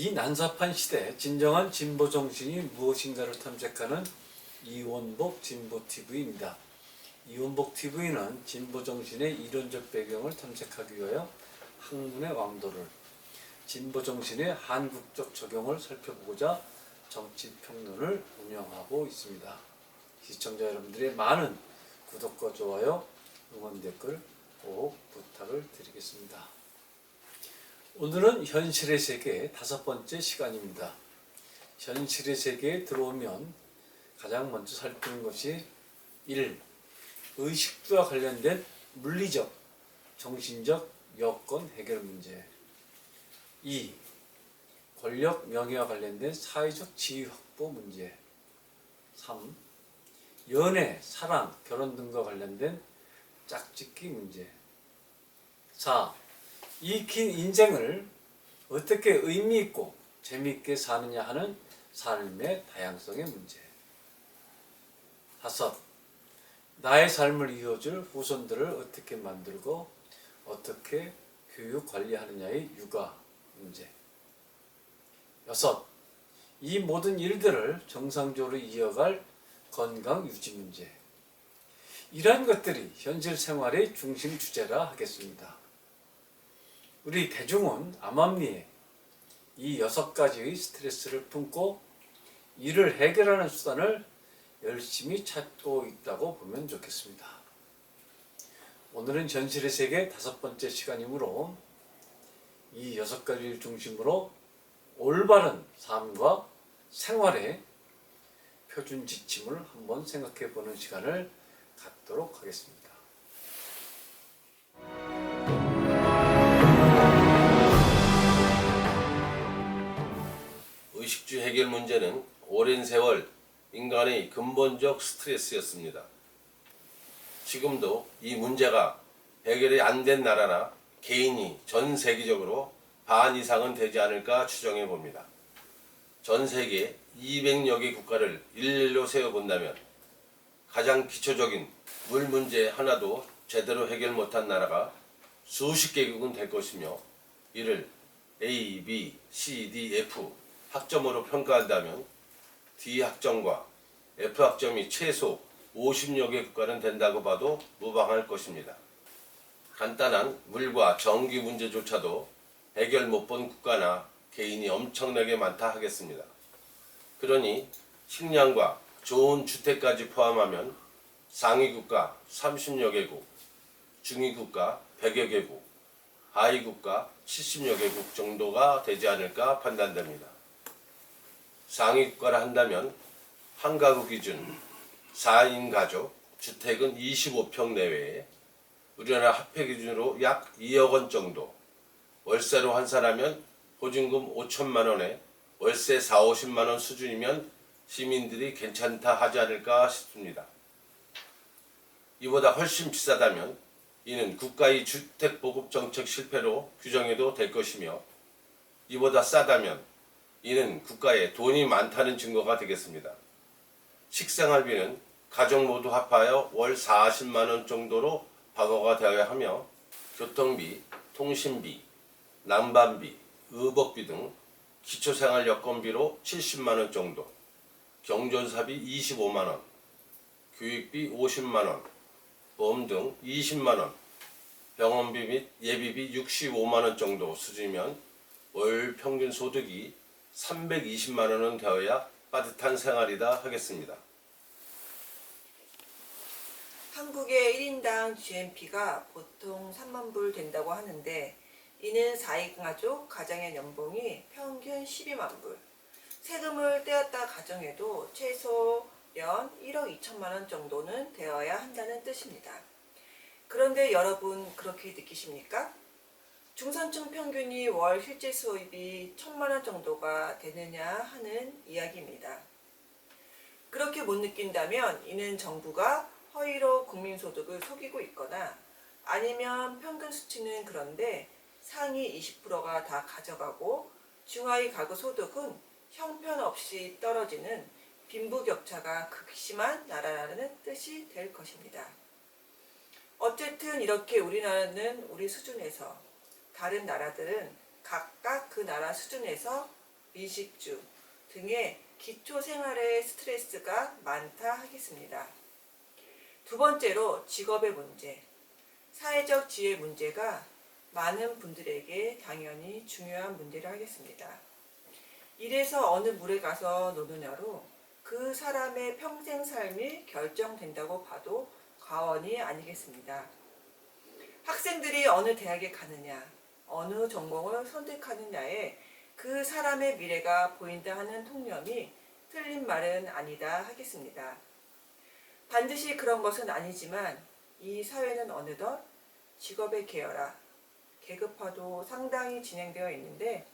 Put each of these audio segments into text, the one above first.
이 난삽한 시대 진정한 진보 정신이 무엇인가를 탐색하는 이원복 진보TV입니다. 이원복 TV는 진보 정신의 이론적 배경을 탐색하기 위하여 학문의 왕도를, 진보 정신의 한국적 적용을 살펴보고자 정치평론을 운영하고 있습니다. 시청자 여러분들의 많은 구독과 좋아요, 응원 댓글 꼭 부탁을 드리겠습니다. 오늘은 현실의 세계 5번째 시간입니다. 현실의 세계에 들어오면 가장 먼저 살피는 것이 1. 의식주와 관련된 물리적, 정신적 여건 해결 문제. 2. 권력, 명예와 관련된 사회적 지위 확보 문제. 3. 연애, 사랑, 결혼 등과 관련된 짝짓기 문제. 4. 이 긴 인생을 어떻게 의미있고 재미있게 사느냐 하는 삶의 다양성의 문제. 5. 나의 삶을 이어줄 후손들을 어떻게 만들고 어떻게 교육 관리하느냐의 육아 문제. 6. 이 모든 일들을 정상적으로 이어갈 건강 유지 문제. 이러한 것들이 현실 생활의 중심 주제라 하겠습니다. 우리 대중은 암암리에 이 6가지의 스트레스를 품고 이를 해결하는 수단을 열심히 찾고 있다고 보면 좋겠습니다. 오늘은 현실의 세계 5번째 시간이므로 이 6가지를 중심으로 올바른 삶과 생활의 표준 지침을 한번 생각해 보는 시간을 갖도록 하겠습니다. 의식주 해결 문제는 오랜 세월 인간의 근본적 스트레스였습니다. 지금도 이 문제가 해결이 안 된 나라나 개인이 전 세계적으로 반 이상은 되지 않을까 추정해 봅니다. 전 세계 200여 개 국가를 일일로 세어본다면 가장 기초적인 물 문제 하나도 제대로 해결 못한 나라가 수십 개국은 될 것이며, 이를 A, B, C, D, F 학점으로 평가한다면 D 학점과 F 학점이 최소 50여 개 국가는 된다고 봐도 무방할 것입니다. 간단한 물과 전기 문제조차도 해결 못 본 국가나 개인이 엄청나게 많다 하겠습니다. 그러니 식량과 좋은 주택까지 포함하면 상위 국가 30여 개국, 중위 국가 100여 개국, 하위 국가 70여 개국 정도가 되지 않을까 판단됩니다. 상위 국가라 한다면 한 가구 기준 4인 가족, 주택은 25평 내외에 우리나라 화폐 기준으로 약 2억 원 정도, 월세로 환산하면 보증금 5천만 원에 월세 4, 50만 원 수준이면 시민들이 괜찮다 하지 않을까 싶습니다. 이보다 훨씬 비싸다면 이는 국가의 주택보급 정책 실패로 규정해도 될 것이며, 이보다 싸다면 이는 국가에 돈이 많다는 증거가 되겠습니다. 식생활비는 가족 모두 합하여 월 40만 원 정도로 방어가 되어야 하며, 교통비, 통신비, 난방비, 의복비 등 기초생활 여건비로 70만 원 정도, 경조사비 25만 원, 교육비 50만 원, 보험 등 20만 원, 병원비 및 예비비 65만 원 정도 수준이면 월 평균 소득이 320만 원은 되어야 빠듯한 생활이다 하겠습니다. 한국의 1인당 GNP가 보통 3만 불 된다고 하는데, 이는 4인 가족 가장의 연봉이 평균 12만 불, 세금을 떼었다 가정해도 최소 연 1억 2천만 원 정도는 되어야 한다는 뜻입니다. 그런데 여러분 그렇게 느끼십니까? 중산층 평균이 월 실제 수입이 1,000만 원 정도가 되느냐 하는 이야기입니다. 그렇게 못 느낀다면 이는 정부가 허위로 국민소득을 속이고 있거나, 아니면 평균 수치는 그런데 상위 20%가 다 가져가고 중하위 가구 소득은 형편없이 떨어지는 빈부격차가 극심한 나라라는 뜻이 될 것입니다. 어쨌든 이렇게 우리나라는 우리 수준에서, 다른 나라들은 각각 그 나라 수준에서 미식주 등의 기초 생활의 스트레스가 많다 하겠습니다. 두 번째로 직업의 문제, 사회적 지위 문제가 많은 분들에게 당연히 중요한 문제를 하겠습니다. 이래서 어느 물에 가서 노느냐로 그 사람의 평생 삶이 결정된다고 봐도 과언이 아니겠습니다. 학생들이 어느 대학에 가느냐, 어느 전공을 선택하느냐에 그 사람의 미래가 보인다 하는 통념이 틀린 말은 아니다 하겠습니다. 반드시 그런 것은 아니지만 이 사회는 어느덧 직업의 계열화, 계급화도 상당히 진행되어 있는데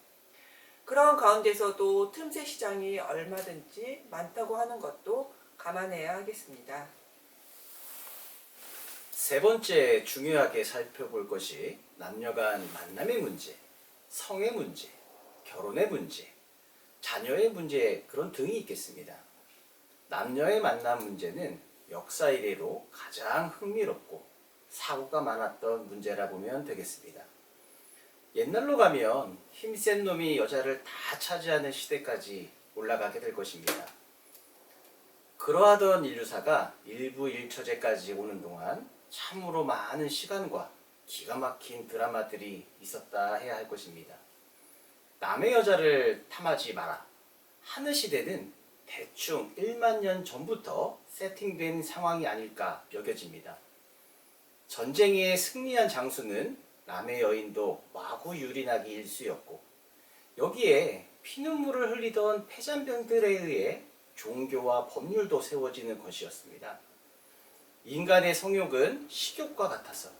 그런 가운데서도 틈새 시장이 얼마든지 많다고 하는 것도 감안해야 하겠습니다. 세 번째 중요하게 살펴볼 것이 남녀 간 만남의 문제, 성의 문제, 결혼의 문제, 자녀의 문제 그런 등이 있겠습니다. 남녀의 만남 문제는 역사 이래로 가장 흥미롭고 사고가 많았던 문제라 보면 되겠습니다. 옛날로 가면 힘센 놈이 여자를 다 차지하는 시대까지 올라가게 될 것입니다. 그러하던 인류사가 일부 일처제까지 오는 동안 참으로 많은 시간과 기가 막힌 드라마들이 있었다 해야 할 것입니다. 남의 여자를 탐하지 마라 하는 시대는 대충 1만 년 전부터 세팅된 상황이 아닐까 여겨집니다. 전쟁에 승리한 장수는 남의 여인도 마구 유린하기 일쑤였고 여기에 피눈물을 흘리던 패잔병들에 의해 종교와 법률도 세워지는 것이었습니다. 인간의 성욕은 식욕과 같아서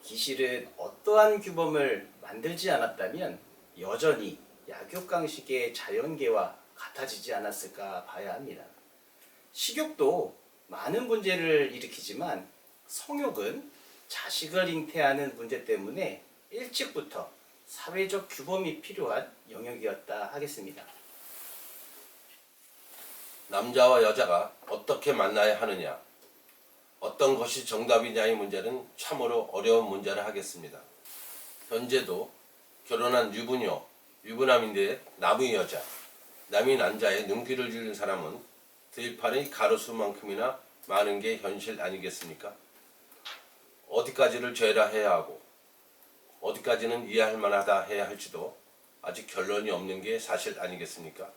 기실은 어떠한 규범을 만들지 않았다면 여전히 약육강식의 자연계와 같아지지 않았을까 봐야 합니다. 식욕도 많은 문제를 일으키지만 성욕은 자식을 잉태하는 문제 때문에 일찍부터 사회적 규범이 필요한 영역이었다 하겠습니다. 남자와 여자가 어떻게 만나야 하느냐, 어떤 것이 정답이냐의 문제는 참으로 어려운 문제라 하겠습니다. 현재도 결혼한 유부녀, 유부남인데 남의 여자, 남의 남자에 눈길을 주는 사람은 들판의 가로수만큼이나 많은 게 현실 아니겠습니까? 어디까지를 죄라 해야 하고 어디까지는 이해할 만하다 해야 할지도 아직 결론이 없는 게 사실 아니겠습니까?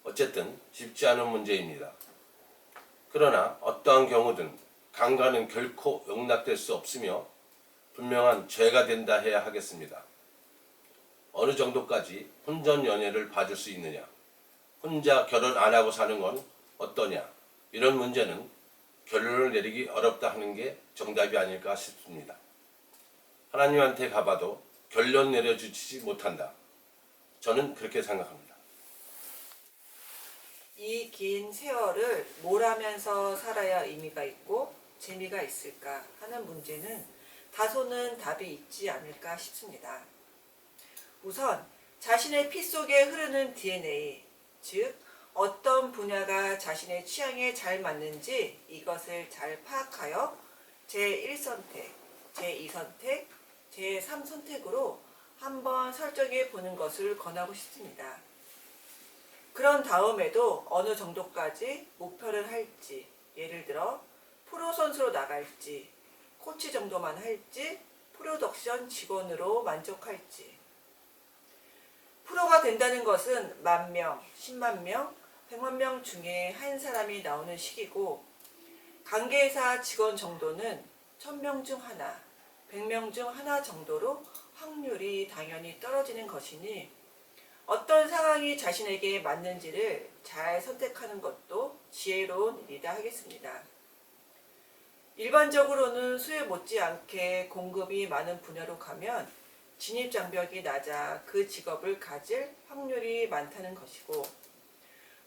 어쨌든 쉽지 않은 문제입니다. 그러나 어떠한 경우든 강간은 결코 용납될 수 없으며 분명한 죄가 된다 해야 하겠습니다. 어느 정도까지 혼전 연애를 봐줄 수 있느냐, 혼자 결혼 안 하고 사는 건 어떠냐, 이런 문제는 결론을 내리기 어렵다 하는 게 정답이 아닐까 싶습니다. 하나님한테 가봐도 결론 내려주지 못한다. 저는 그렇게 생각합니다. 이 긴 세월을 뭘 하면서 살아야 의미가 있고 재미가 있을까 하는 문제는 다소는 답이 있지 않을까 싶습니다. 우선 자신의 피 속에 흐르는 DNA, 즉 어떤 분야가 자신의 취향에 잘 맞는지 이것을 잘 파악하여 제1선택, 제2선택, 제3선택으로 한번 설정해 보는 것을 권하고 싶습니다. 그런 다음에도 어느 정도까지 목표를 할지, 예를 들어 프로 선수로 나갈지, 코치 정도만 할지, 프로덕션 직원으로 만족할지. 프로가 된다는 것은 10,000명, 10만 명, 100만 명 중에 한 사람이 나오는 시기고 관계회사 직원 정도는 1000명 중 하나, 100명 중 하나 정도로 확률이 당연히 떨어지는 것이니 어떤 상황이 자신에게 맞는지를 잘 선택하는 것도 지혜로운 일이다 하겠습니다. 일반적으로는 수요 못지않게 공급이 많은 분야로 가면 진입장벽이 낮아 그 직업을 가질 확률이 많다는 것이고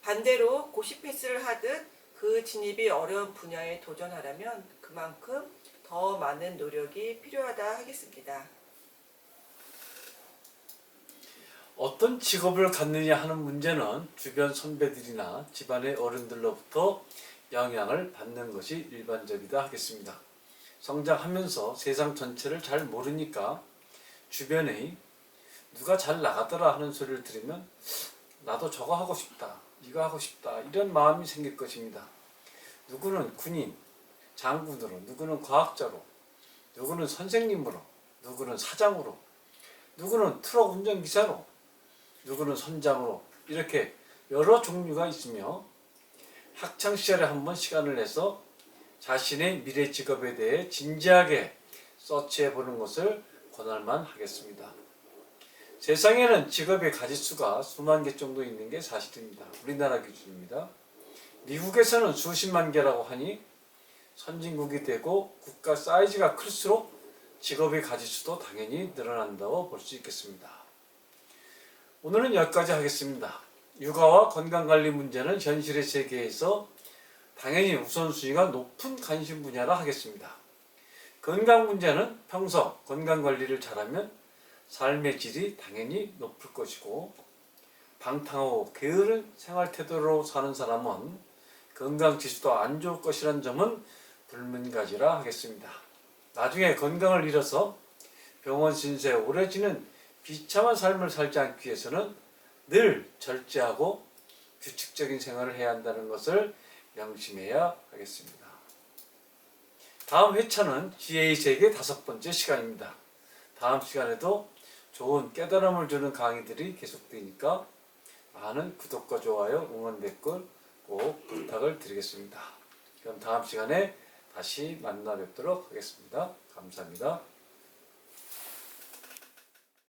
반대로 고시패스를 하듯 그 진입이 어려운 분야에 도전하려면 그만큼 더 많은 노력이 필요하다 하겠습니다. 어떤 직업을 갖느냐 하는 문제는 주변 선배들이나 집안의 어른들로부터 영향을 받는 것이 일반적이다 하겠습니다. 성장하면서 세상 전체를 잘 모르니까 주변의 누가 잘 나가더라 하는 소리를 들으면 나도 저거 하고 싶다, 이거 하고 싶다 이런 마음이 생길 것입니다. 누구는 군인, 장군으로, 누구는 과학자로, 누구는 선생님으로, 누구는 사장으로, 누구는 트럭 운전기사로, 누구는 선장으로 이렇게 여러 종류가 있으며 학창시절에 한번 시간을 내서 자신의 미래 직업에 대해 진지하게 서치해보는 것을 권할만 하겠습니다. 세상에는 직업의 가짓수가 수만 개 정도 있는 게 사실입니다. 우리나라 기준입니다. 미국에서는 수십만 개라고 하니 선진국이 되고 국가 사이즈가 클수록 직업의 가짓수도 당연히 늘어난다고 볼 수 있겠습니다. 오늘은 여기까지 하겠습니다. 육아와 건강관리 문제는 현실의 세계에서 당연히 우선순위가 높은 관심 분야라 하겠습니다. 건강 문제는 평소 건강관리를 잘하면 삶의 질이 당연히 높을 것이고 방탕하고 게으른 생활태도로 사는 사람은 건강지수도 안 좋을 것이라는 점은 불문가지라 하겠습니다. 나중에 건강을 잃어서 병원 신세에 오래 지는 비참한 삶을 살지 않기 위해서는 늘 절제하고 규칙적인 생활을 해야 한다는 것을 명심해야 하겠습니다. 다음 회차는 지혜의 세계 5번째 시간입니다. 다음 시간에도 좋은 깨달음을 주는 강의들이 계속되니까 많은 구독과 좋아요, 응원 댓글 꼭 부탁을 드리겠습니다. 그럼 다음 시간에 다시 만나 뵙도록 하겠습니다. 감사합니다.